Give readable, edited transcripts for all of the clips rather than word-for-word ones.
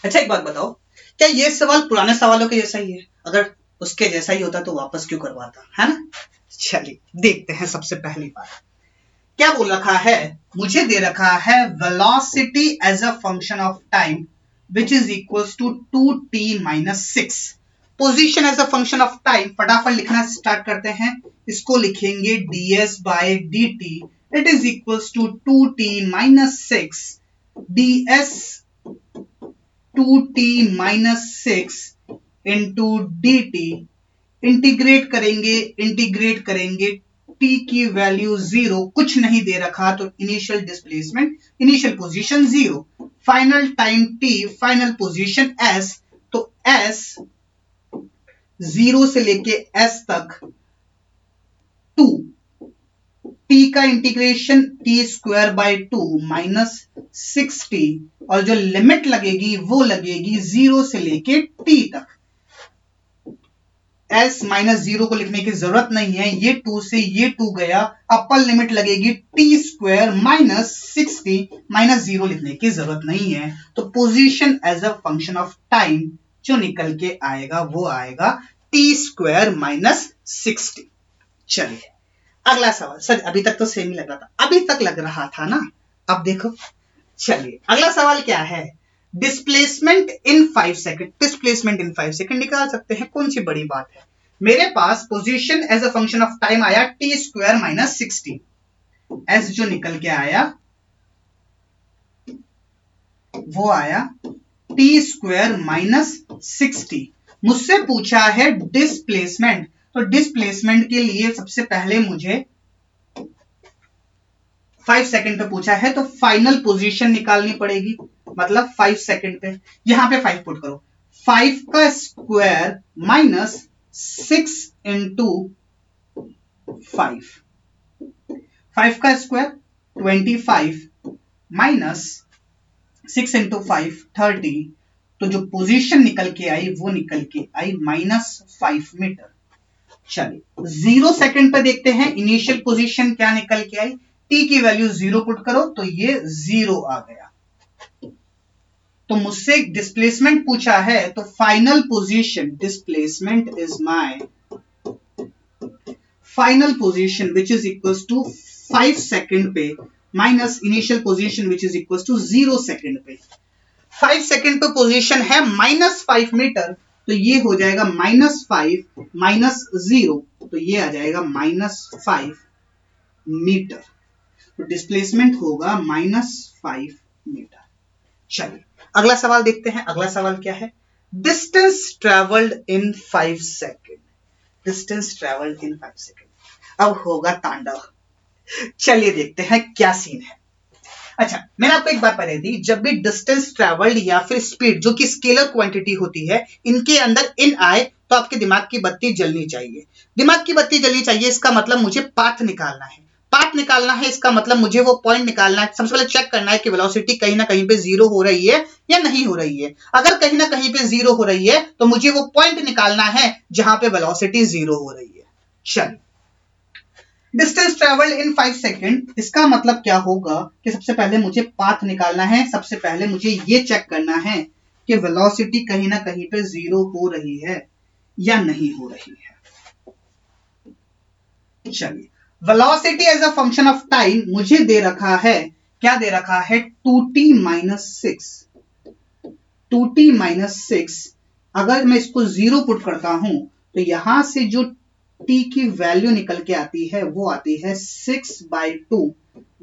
अच्छा एक बात बताओ, क्या ये सवाल पुराने सवालों के जैसा ही है? अगर उसके जैसा ही होता तो वापस क्यों करवाता, है ना? चलिए देखते हैं। सबसे पहली बात क्या बोल रखा है, मुझे दे रखा है velocity as a function of time which is equals to 2t-6। Position as a function of time फटाफट लिखना स्टार्ट करते हैं। इसको लिखेंगे ds by dt it is equals to 2t-6 ds 2t-6 into dt। Integrate करेंगे t की value 0, कुछ नहीं दे रखा तो initial displacement, initial position 0, final time t, final position s। तो s 0 से लेके s तक 2, t का integration t square by 2 minus 6t, और जो लिमिट लगेगी वो लगेगी 0 से लेके t तक। s माइनस 0 को लिखने की जरूरत नहीं है, ये 2 से ये 2 गया, अपर लिमिट लगेगी t square minus 6t, minus 0 लिखने की जरूरत नहीं है। तो position as a function of time जो निकल के आएगा वो आएगा t स्क्वायर माइनस 6t। चलिए अगला सवाल। सर अभी तक तो सेम ही लग रहा था, अभी तक लग रहा था ना, अब देखो। चलिए अगला सवाल क्या है, displacement in 5 second. Displacement in 5 second निकाल सकते हैं, कौन सी बड़ी बात है। मेरे पास position as a function of time आया t स्क्वायर माइनस 16, s जो निकल के आया वो आया t स्क्वायर माइनस 60। मुझसे पूछा है डिस्प्लेसमेंट, तो डिस्प्लेसमेंट के लिए सबसे पहले मुझे 5 सेकंड पे पूछा है, तो फाइनल पोजीशन निकालनी पड़ेगी, मतलब 5 सेकंड पे। यहां पे 5 पुट करो, 5 का स्क्वायर माइनस 6 इंटू 5, 5 का स्क्वायर 25 माइनस 6 इंटू 5 30। तो जो पोजीशन निकल के आई वो निकल के आई -5 मीटर। चलिए 0 सेकंड पे देखते हैं इनिशियल पोजीशन क्या निकल के आई। t की वैल्यू 0 पुट करो तो ये 0 आ गया। तो मुझसे डिस्प्लेसमेंट पूछा है, तो final position, displacement is my final position which is equal to 5 second पे minus initial position which is equal to 0 second पे। 5 सेकंड पे पोजीशन है -5 मीटर, तो ये हो जाएगा -5 माइनस 0, तो ये आ जाएगा -5 मीटर। तो डिस्प्लेसमेंट होगा -5 मीटर। चलिए अगला सवाल देखते हैं। अगला सवाल क्या है, distance travelled in 5 second. Distance travelled in 5 second, अब होगा तांडव। चलिए देखते हैं क्या सीन है। अच्छा मैंने आपको एक बात बताई थी, जब भी डिस्टेंस ट्रेवल्ड या फिर स्पीड जो कि स्केलर क्वांटिटी होती है, इनके अंदर इन आए तो आपके दिमाग की बत्ती जलनी चाहिए। दिमाग की बत्ती जलनी चाहिए, इसका मतलब मुझे पाथ निकालना है। पाथ निकालना है इसका मतलब मुझे वो पॉइंट निकालना है। सबसे पहले चेक करना है कि वेलोसिटी कहीं ना कहीं पे 0 हो रही है या नहीं हो रही है। अगर कहीं ना कहीं पे 0 हो रही है तो मुझे वो पॉइंट निकालना है जहां पे वेलोसिटी 0 हो रही है। चलिए डिस्टेंस ट्रेवल्ड इन 5 सेकंड, इसका मतलब क्या होगा कि सबसे पहले मुझे पाथ निकालना है। सबसे पहले मुझे ये चेक करना है कि वेलोसिटी कहीं ना कहीं पे 0 हो रही है या नहीं हो रही है। चलिए velocity as a function of time मुझे दे रखा है, क्या दे रखा है, 2t-6। 2t-6 अगर मैं इसको 0 पुट करता हूं तो यहां से जो t की वैल्यू निकल के आती है वो आती है 6/2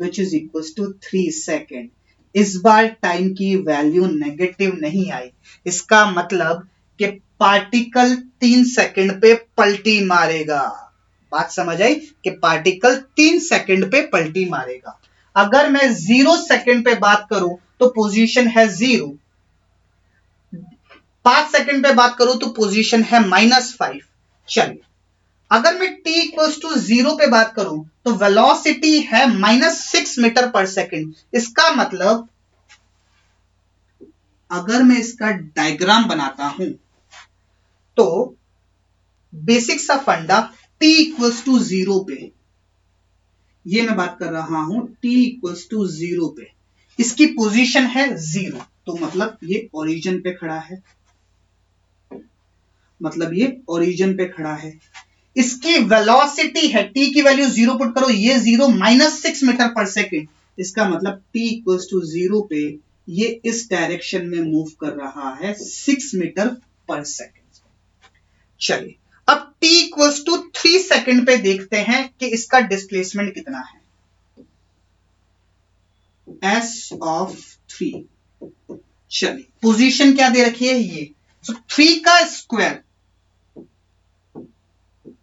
which is equal to 3 second. इस बार टाइम की वैल्यू नेगेटिव नहीं आई, इसका मतलब कि पार्टिकल 3 सेकेंड पे पलटी मारेगा। बात समझ आई कि पार्टिकल 3 सेकेंड पे पलटी मारेगा। अगर मैं 0 सेकेंड पे बात करूं तो पोजीशन है 0, 5 सेकेंड पे बात करूं तो पोजीशन है -5। चलिए अगर मैं t इक्वल्स टू 0 पे बात करूं तो वेलोसिटी है -6 मीटर पर सेकेंड। इसका मतलब अगर मैं इसका डायग्राम बनाता हूं तो बेसिक सा फंडा t इक्वल्स टू 0 पे, ये मैं बात कर रहा हूं t इक्वल्स टू 0 पे, इसकी पोजीशन है 0। तो मतलब ये ओरिजिन पे खड़ा है, मतलब ये ओरिजिन पे खड़ा है। इसकी वेलोसिटी है, टी की वैल्यू 0 पुट करो, ये 0 -6 मीटर पर सेकेंड, इसका मतलब t इक्वल्स टू 0 पे ये इस डायरेक्शन में मूव कर रहा है 6 मीटर पर सेकेंड। चलिए अब t इक्वल्स टू 3 सेकेंड पे देखते हैं कि इसका डिस्प्लेसमेंट कितना है। s ऑफ 3, चलिए पोजीशन क्या दे रखी है ये, तो 3 का square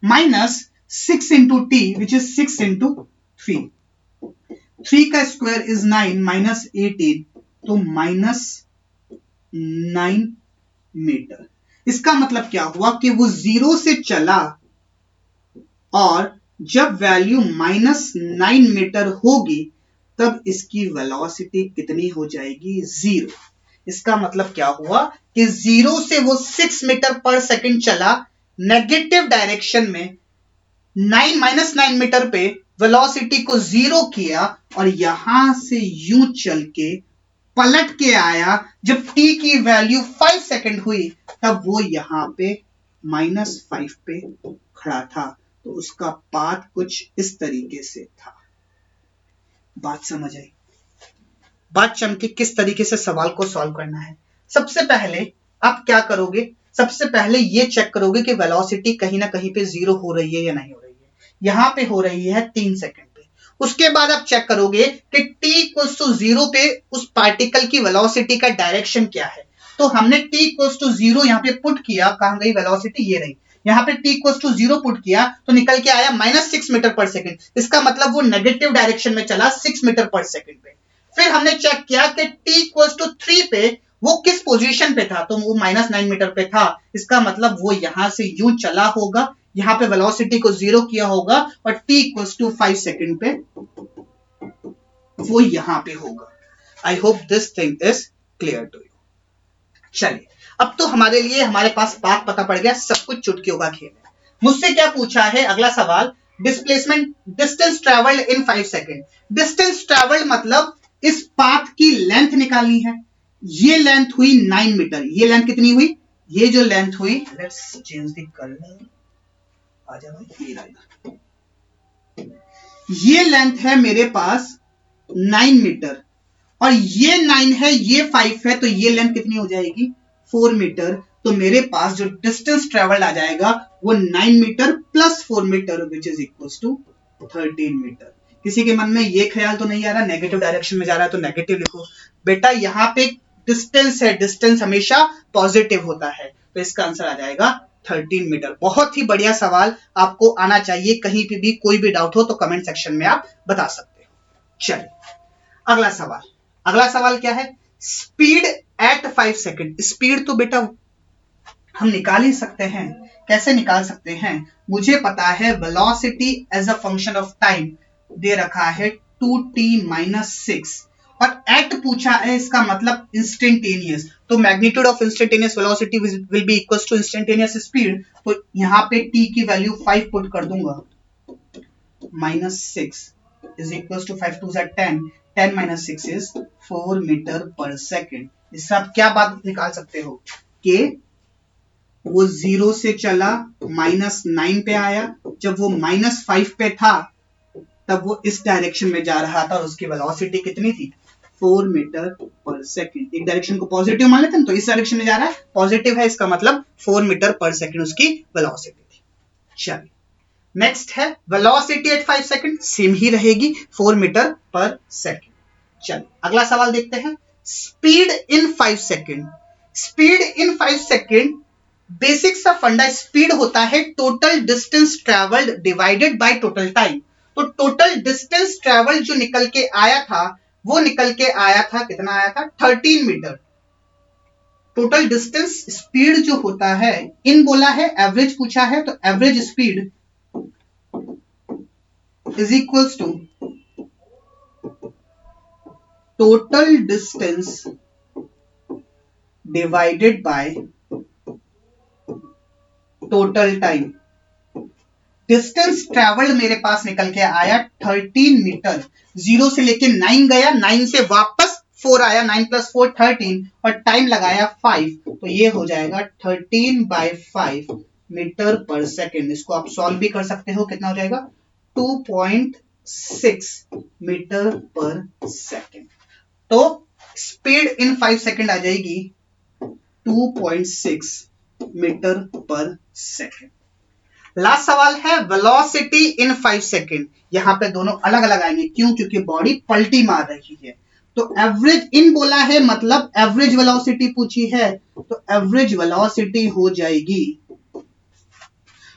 minus 6 into T which is 6 into 3, 3 का स्क्वायर इज 9 माइनस 18, तो माइनस 9 मीटर। इसका मतलब क्या हुआ कि वो 0 से चला और जब वैल्यू -9 मीटर होगी तब इसकी वेलोसिटी कितनी हो जाएगी, 0। इसका मतलब क्या हुआ कि 0 से वो 6 मीटर पर सेकंड चला नेगेटिव डायरेक्शन में, -9 मीटर पे वेलोसिटी को 0 किया और यहां से यूं चल के पलट के आया। जब t की वैल्यू 5 सेकंड हुई तब वो यहां पे -5 पे खड़ा था, तो उसका पाथ कुछ इस तरीके से था। बात समझ आई? बात चमकी किस तरीके से सवाल को सॉल्व करना है। सबसे पहले आप क्या करोगे, सबसे पहले ये चेक करोगे कि वेलोसिटी कहीं ना कहीं पे 0 हो रही है या नहीं हो रही है। यहां पे हो रही है 3 सेकंड पे। उसके बाद आप चेक करोगे कि t इक्वल्स टू 0 पे उस पार्टिकल की वेलोसिटी का डायरेक्शन क्या है। तो हमने t इक्वल्स टू 0 यहां पे पुट किया, कहां गई वेलोसिटी, ये रही। यहां पे t इक्वल्स टू 0 पुट किया तो निकल के आया -6 मीटर पर सेकंड। इसका मतलब वो नेगेटिव डायरेक्शन में चला 6 मीटर पर सेकंड पे। फिर हमने चेक किया कि t इक्वल्स टू 3 पे वो किस पोजीशन पे था, तो वो -9 मीटर पे था। इसका मतलब वो यहां से यूं चला होगा, यहां पे वेलोसिटी को 0 किया होगा और t इक्वल्स टू 5 सेकंड पे वो यहां पे होगा। I hope this thing is clear to you. चलिए अब तो हमारे लिए हमारे पास पाथ पता पड़ गया, सब कुछ चुटकियों का खेल है। मुझसे क्या पूछा है अगला सवाल, displacement distance travelled in 5 second. Distance travelled मतलब इस पाथ की लेंथ निकालनी है। ये लेंथ हुई 9 मीटर, ये लेंथ कितनी हुई, ये जो लेंथ हुई, लेट्स चेंज द कलर, आजा भाई, ये लेंथ है मेरे पास 9 मीटर और ये 9 है, ये 5 है, तो ये लेंथ कितनी हो जाएगी, 4 मीटर। तो मेरे पास जो डिस्टेंस ट्रेवल्ड आ जाएगा वो 9 metre plus 4 metre which is equals to 13 metre. किसी के मन में ये ख्याल तो नहीं आ रहा नेगेटिव डायरेक्शन में जा रहा है तो नेगेटिव लिखो। बेटा यहाँ पे डिस्टेंस है, डिस्टेंस हमेशा पॉजिटिव होता है, तो इसका आंसर आ जाएगा 13 मीटर। बहुत ही बढ़िया सवाल, आपको आना चाहिए। कहीं पे भी कोई भी डाउट हो तो कमेंट सेक्शन में आप बता सकते हो। चलिए अगला सवाल, अगला सवाल क्या है, स्पीड एट 5 सेकंड। स्पीड तो बेटा हम निकाल ही सकते हैं। कैसे निकाल सकते हैं, मुझे पता है velocity as a function of time दे रखा है 2t-6 और एट पूछा है, इसका मतलब इंस्टेंटेनियस, तो magnitude of instantaneous velocity will be equals to instantaneous speed. तो यहां पे t की वैल्यू 5 पुट कर दूंगा, -6 is equals to 5 2 10, 10 minus 6 is 4 metre पर सेकेंड। इससे आप क्या बात निकाल सकते हो कि वो 0 से चला -9 पे आया, जब वो -5 पे था तब वो इस डायरेक्शन में जा रहा था और उसकी वेलोसिटी कितनी थी, 4 मीटर पर सेकेंड। एक डायरेक्शन को पॉजिटिव मान लेते हैं तो इस डायरेक्शन में जा रहा है, पॉजिटिव है, इसका मतलब 4 मीटर पर सेकेंड उसकी वेलोसिटी थी। चलिए नेक्स्ट है वेलोसिटी एट 5 सेकंड, सेम ही रहेगी 4 मीटर पर सेकंड। चलिए अगला सवाल देखते हैं, speed in 5 second. Speed in 5 second basic सा फंडा, स्पीड होता है total distance travelled divided by total time. तो टोटल डिस्टेंस ट्रेवल्ड जो निकल के आया था वो निकल के आया था, कितना आया था, 13 मीटर। टोटल डिस्टेंस, स्पीड जो होता है, इन बोला है, एवरेज पूछा है, तो average speed is equals to total distance divided by total time। Distance travelled मेरे पास निकल के आया 13 मीटर, 0 से लेके 9 गया, 9 से वापस 4 आया, 9 + 4 13 और टाइम लगाया 5, तो ये हो जाएगा 13/5 मीटर पर सेकेंड। इसको आप सॉल्व भी कर सकते हो, कितना हो जाएगा 2.6 मीटर पर सेकेंड। तो स्पीड इन 5 सेकेंड आ जाएगी 2.6 मीटर पर सेकेंड। लास्ट सवाल है वेलोसिटी इन 5 सेकेंड। यहां पे दोनों अलग अलग आएंगे, क्यों? क्योंकि बॉडी पलटी मार रही है। तो एवरेज इन बोला है, मतलब एवरेज वेलोसिटी पूछी है, तो एवरेज वेलोसिटी हो जाएगी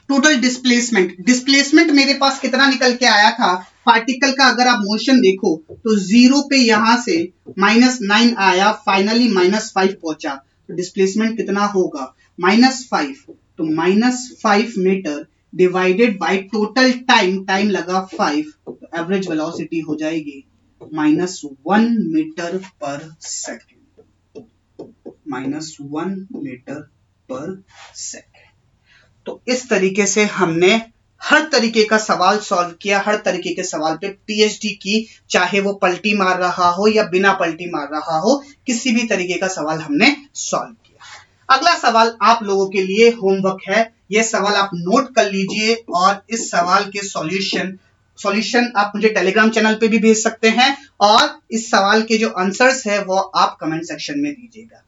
टोटल डिस्प्लेसमेंट। डिस्प्लेसमेंट मेरे पास कितना निकल के आया था, पार्टिकल का अगर आप मोशन देखो तो 0 पे यहां से -9 आया, फाइनली -5 पहुंचा, तो डिस्प्लेसमेंट कितना होगा -5, तो -5 metre divided by total time, time लगा 5, तो एवरेज वेलोसिटी हो जाएगी -1 मीटर पर सेकेंड, -1 मीटर पर सेकेंड। तो इस तरीके से हमने हर तरीके का सवाल सॉल्व किया, हर तरीके के सवाल पे पीएचडी की, चाहे वो पलटी मार रहा हो या बिना पलटी मार रहा हो, किसी भी तरीके का सवाल हमने सॉल्व किया। अगला सवाल आप लोगों के लिए होमवर्क है, ये सवाल आप नोट कर लीजिए और इस सवाल के सॉल्यूशन आप मुझे टेलीग्राम चैनल पे भी भेज सकते हैं और इस सवाल के जो आंसर्स है वो आप कमेंट सेक्शन में दीजिएगा।